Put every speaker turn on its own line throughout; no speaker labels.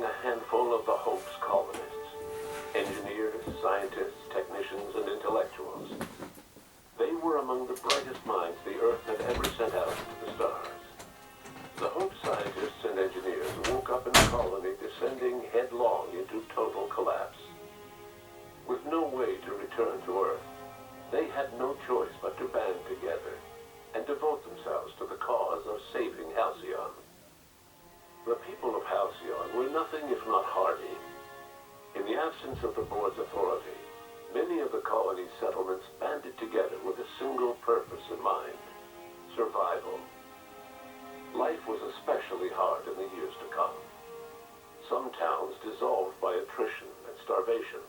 a handful of the Hope's colonists, engineers, scientists, technicians, and intellectuals. They were among the brightest minds the Earth had ever sent out into the stars. The Hope scientists and engineers woke up in a colony descending headlong into total collapse. With no way to return to Earth, they had no choice but to band together and devote themselves to the cause of saving Halcyon. The people of Halcyon were nothing if not hardy. In the absence of the board's authority, many of the colony's settlements banded together with a single purpose in mind: survival. Life was especially hard in the years to come. Some towns dissolved by attrition and starvation,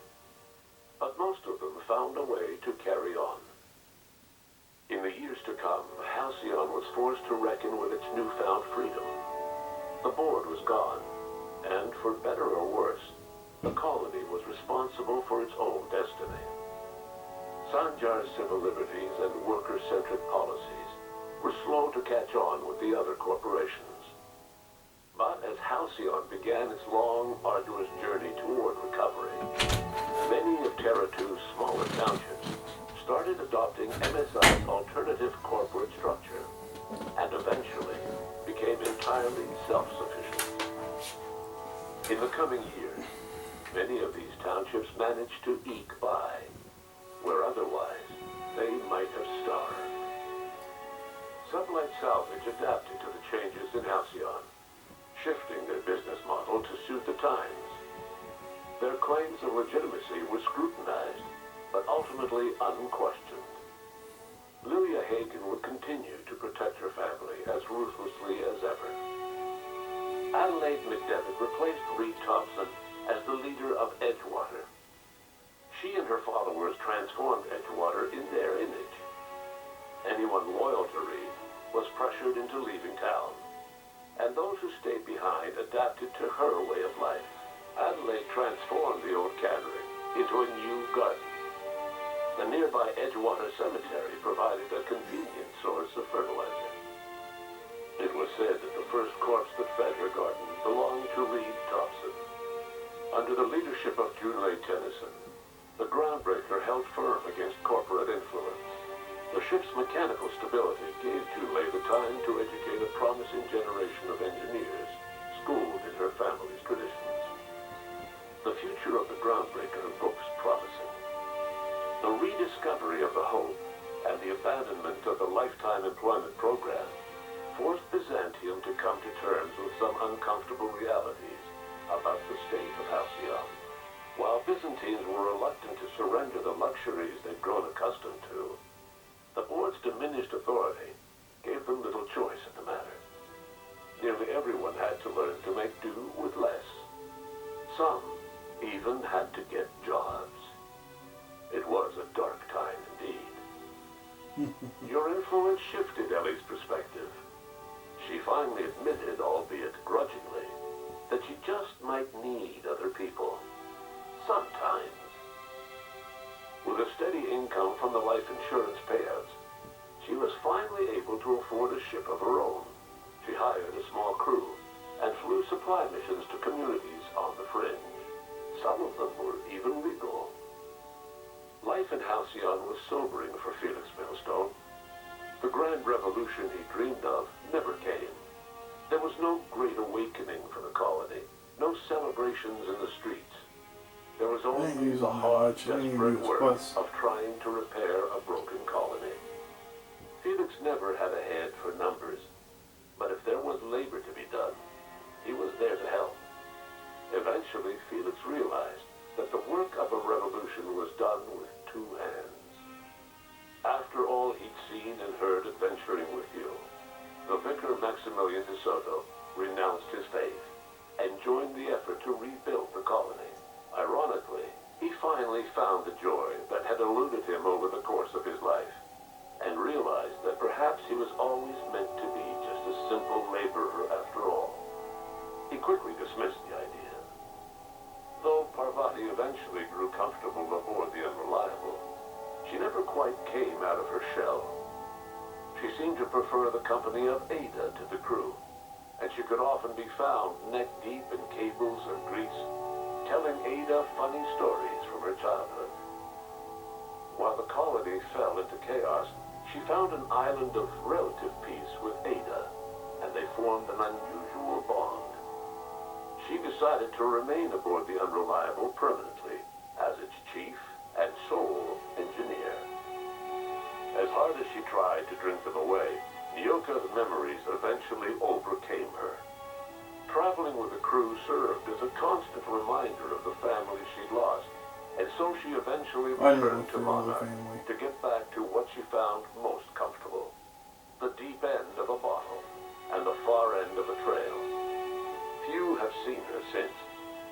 but most of them found a way to carry on. In the years to come, Halcyon was forced to reckon with its newfound freedom. The board was gone, and for better or worse, the colony was responsible for its own destiny. Sanjar's civil liberties and worker-centric policies were slow to catch on with the other corporations. But as Halcyon began its long, arduous journey toward recovery, many of Terra 2's smaller townships started adopting MSI's alternative corporate structure, and eventually became entirely self-sufficient. In the coming years, many of these townships managed to eke by, where otherwise they might have starved. Sublight Salvage adapted to the changes in Halcyon, shifting their business model to suit the times. Their claims of legitimacy were scrutinized, but ultimately unquestioned. Lilia Hagen would continue to protect her family as ruthlessly as ever. Adelaide McDevitt replaced Reed Thompson as the leader of Edgewater. She and her followers transformed Edgewater in their image. Anyone loyal to Reed was pressured into leaving town, and those who stayed behind adapted to her way of life. Adelaide transformed the old cannery into a new garden. The nearby Edgewater Cemetery provided a convenient source of fertilizer. It was said that the first corpse that fed her garden belonged to Reed Thompson. Under the leadership of Junlei Tennyson, the groundbreaker held firm against corporate influence. The ship's mechanical stability gave Junlei the time to educate a promising generation of engineers, schooled in her family's traditions. The future of the groundbreaker looks promising. The rediscovery of the Hope and the abandonment of the lifetime employment program forced Byzantium to come to terms with some uncomfortable realities about the state of Halcyon. While Byzantines were reluctant to surrender the luxuries they'd grown accustomed to, the board's diminished authority gave them little choice in the matter. Nearly everyone had to learn to make do with less. Some even had to get jobs. It was a dark time indeed. Your influence shifted Ellie's perspective. She finally admitted, albeit grudgingly, that she just might need other people. Sometimes. With a steady income from the life insurance payouts, she was finally able to afford a ship of her own. She hired a small crew and flew supply missions to communities on the fringe. Some of them were even legal. Life in Halcyon was sobering for Felix Millstone. The grand revolution he dreamed of never came. There was no great awakening for the colony, no celebrations in the streets. There was only the hard, desperate work of trying to repair a broken colony. Felix never had a head for numbers, but if there was labor to be done, he was there to help. Eventually, Felix realized that the work of a revolution was done with two hands. After all he'd seen and heard adventuring with you, the vicar Maximilian de Soto renounced his faith and joined the effort to rebuild the colony. Ironically, he finally found the joy that had eluded him over the course of his life, and realized that perhaps he was always meant to be just a simple laborer after all. He quickly dismissed the idea. Though Parvati eventually grew comfortable aboard the Unreliable, she never quite came out of her shell. She seemed to prefer the company of Ada to the crew, and she could often be found neck-deep in cables and grease, telling Ada funny stories from her childhood. While the colony fell into chaos, she found an island of relative peace with Ada, and they formed an unusual bond. She decided to remain aboard the Unreliable permanently as its chief and sole engineer. As hard as she tried to drink them away, Nyoka's memories eventually overcame her. Traveling with the crew served as a constant reminder of the family she'd lost, and so she eventually returned to Monarch to get back to what she found most comfortable: the deep end of a bottle and the far end of a trail. Few have seen her since,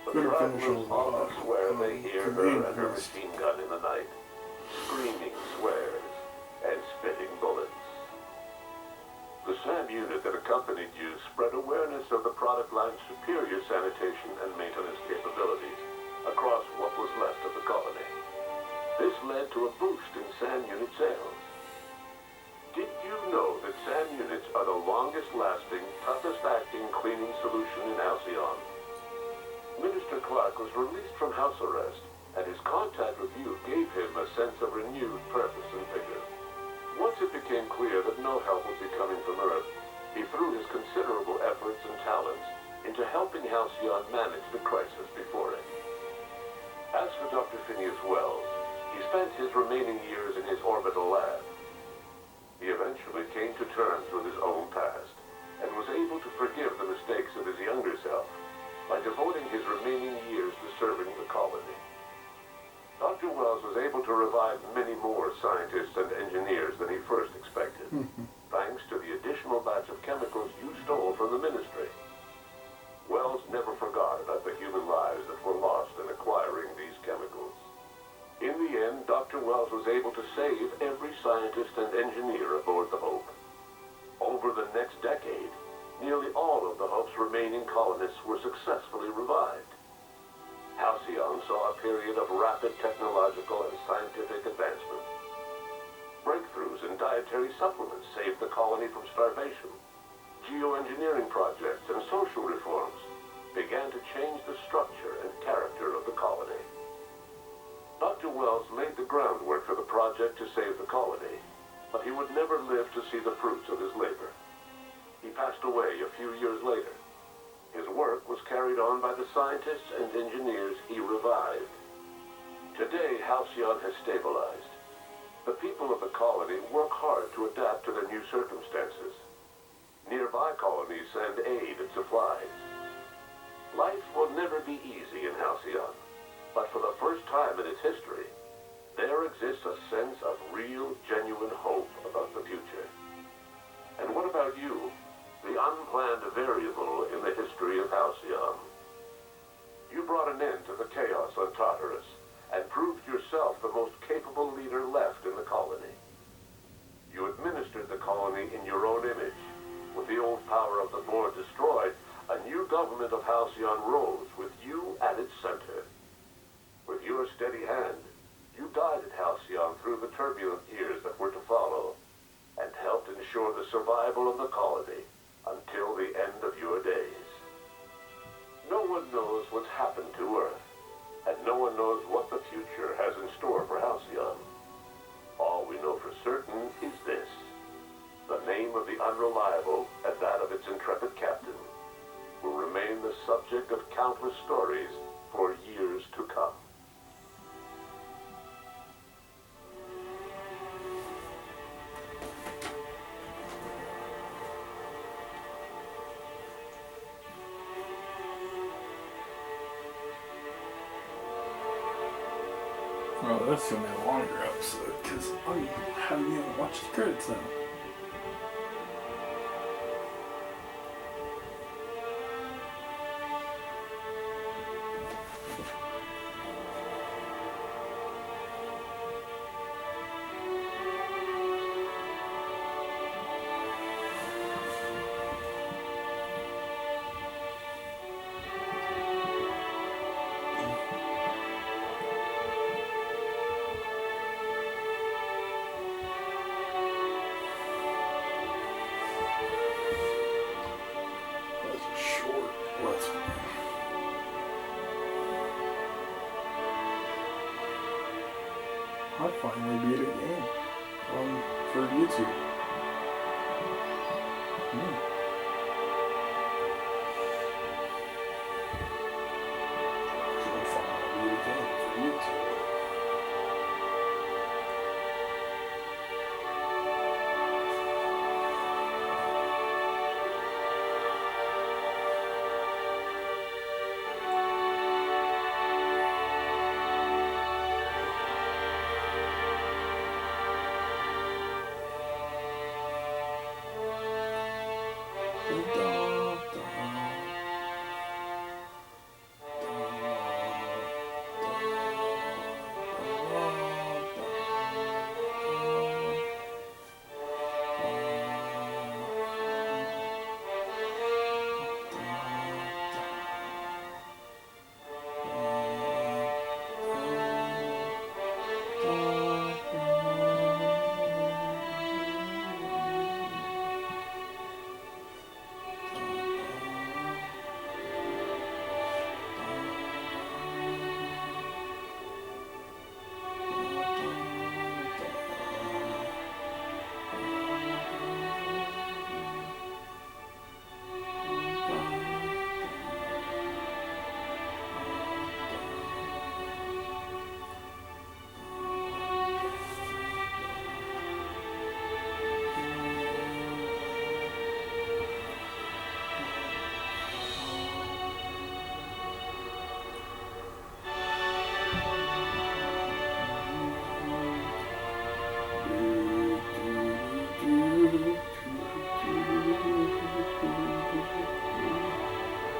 but travelers often swear they hear her and her machine gun in the night, screaming swears and spitting bullets. The SAM unit that accompanied you spread awareness of the product line's superior sanitation and maintenance capabilities across what was left of the colony. This led to a boost in SAM unit sales. Did you know that SAM units are the longest-lasting, toughest-acting cleaning solution in Halcyon? Minister Clark was released from house arrest, and his contact with you gave him a sense of renewed purpose and vigor. Once it became clear that no help would be coming from Earth, he threw his considerable efforts and talents into helping Halcyon manage the crisis before it. As for Dr. Phineas Wells, he spent his remaining years in his orbital lab. He eventually came to terms with his own past and was able to forgive the mistakes of his younger self by devoting his remaining years to serving the colony. Dr. Wells was able to revive many more scientists and engineers than he first expected, thanks to the additional batch of chemicals you stole from the ministry. Wells never forgot about the human lives that were lost in acquiring these chemicals. In the end, Dr. Wells was able to save every scientist and engineer aboard the Hope. Over the next decade, nearly all of the Hope's remaining colonists were successfully revived. Halcyon saw a period of rapid technological and scientific advancement. Breakthroughs in dietary supplements saved the colony from starvation. Geoengineering projects and social reforms began to change the structure and character of the colony. Dr. Wells laid the groundwork for the project to save the colony, but he would never live to see the fruits of his labor. He passed away a few years later. His work was carried on by the scientists and engineers he revived. Today, Halcyon has stabilized. The people of the colony work hard to adapt to their new circumstances. Nearby colonies send aid and supplies. Life will never be easy in Halcyon, but for the first time in its history, there exists a sense of real, genuine hope about the future. And what about you, the unplanned variable in the history of Halcyon? You brought an end to the chaos on Tartarus and proved yourself the most capable leader left in the colony. You administered the colony in your own image. With the old power of the board destroyed, a new government of Halcyon rose with you at its center. With your steady hand, you guided Halcyon through the turbulent years that were to follow, and helped ensure the survival of the colony until the end of your days. No one knows what's happened to Earth, and no one knows what the future has in store for Halcyon. All we know for certain is this: the name of the Unreliable and that of its intrepid captain will remain the subject of countless stories for years to come.
Well, that's gonna be a longer episode because I haven't even watched the credits now. I finally beat a game for YouTube. Actually, finally beat a game for YouTube.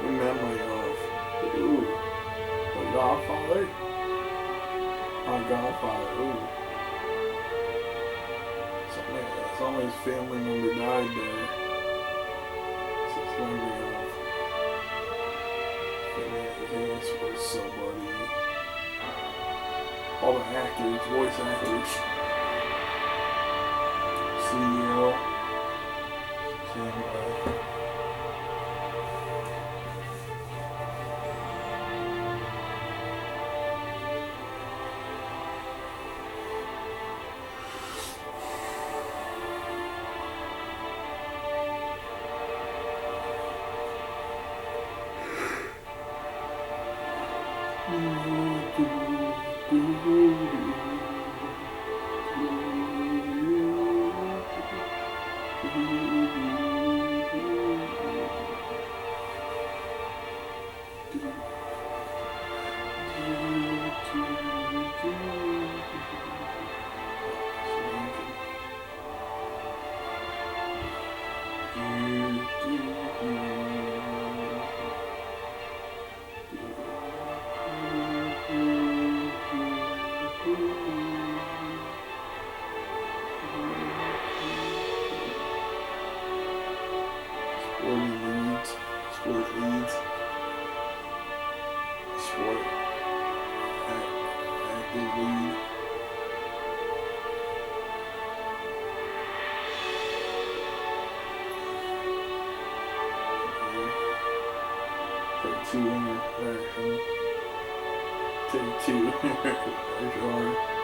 In memory of the Godfather. Godfather. Somebody's family member died there. So it's memory of. Phineas was somebody. All the actors, voice actors. CEO. Samuel. Take two in your version. Take two. There's your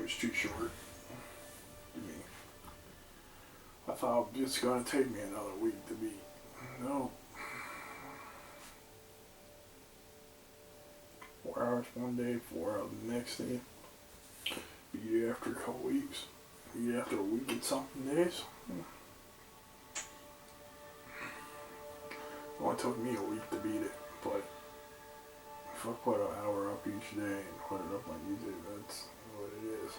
was too short to me. I thought it's going to take me another week to beat. No. 4 hours one day, 4 hours the next day. Beat it after a couple weeks. Beat it after a week and something days. It only took me a week to beat it, but if I put an hour up each day and put it up on YouTube, that's what it is.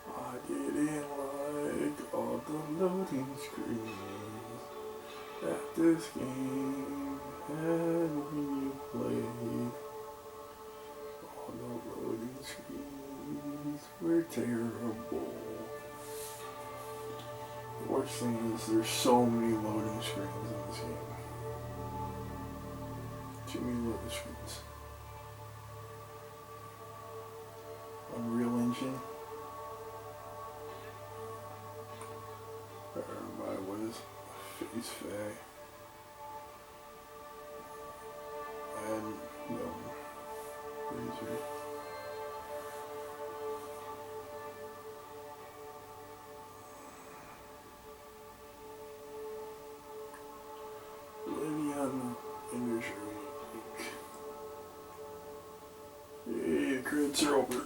I didn't like all the loading screens that this game had when you played. All the loading screens were terrible. The worst thing is there's so many loading screens in this game. Too many loading screens. Unreal Engine. Everybody was Face Faye. And Razor. Living on the industry week. Hey, the credits are over.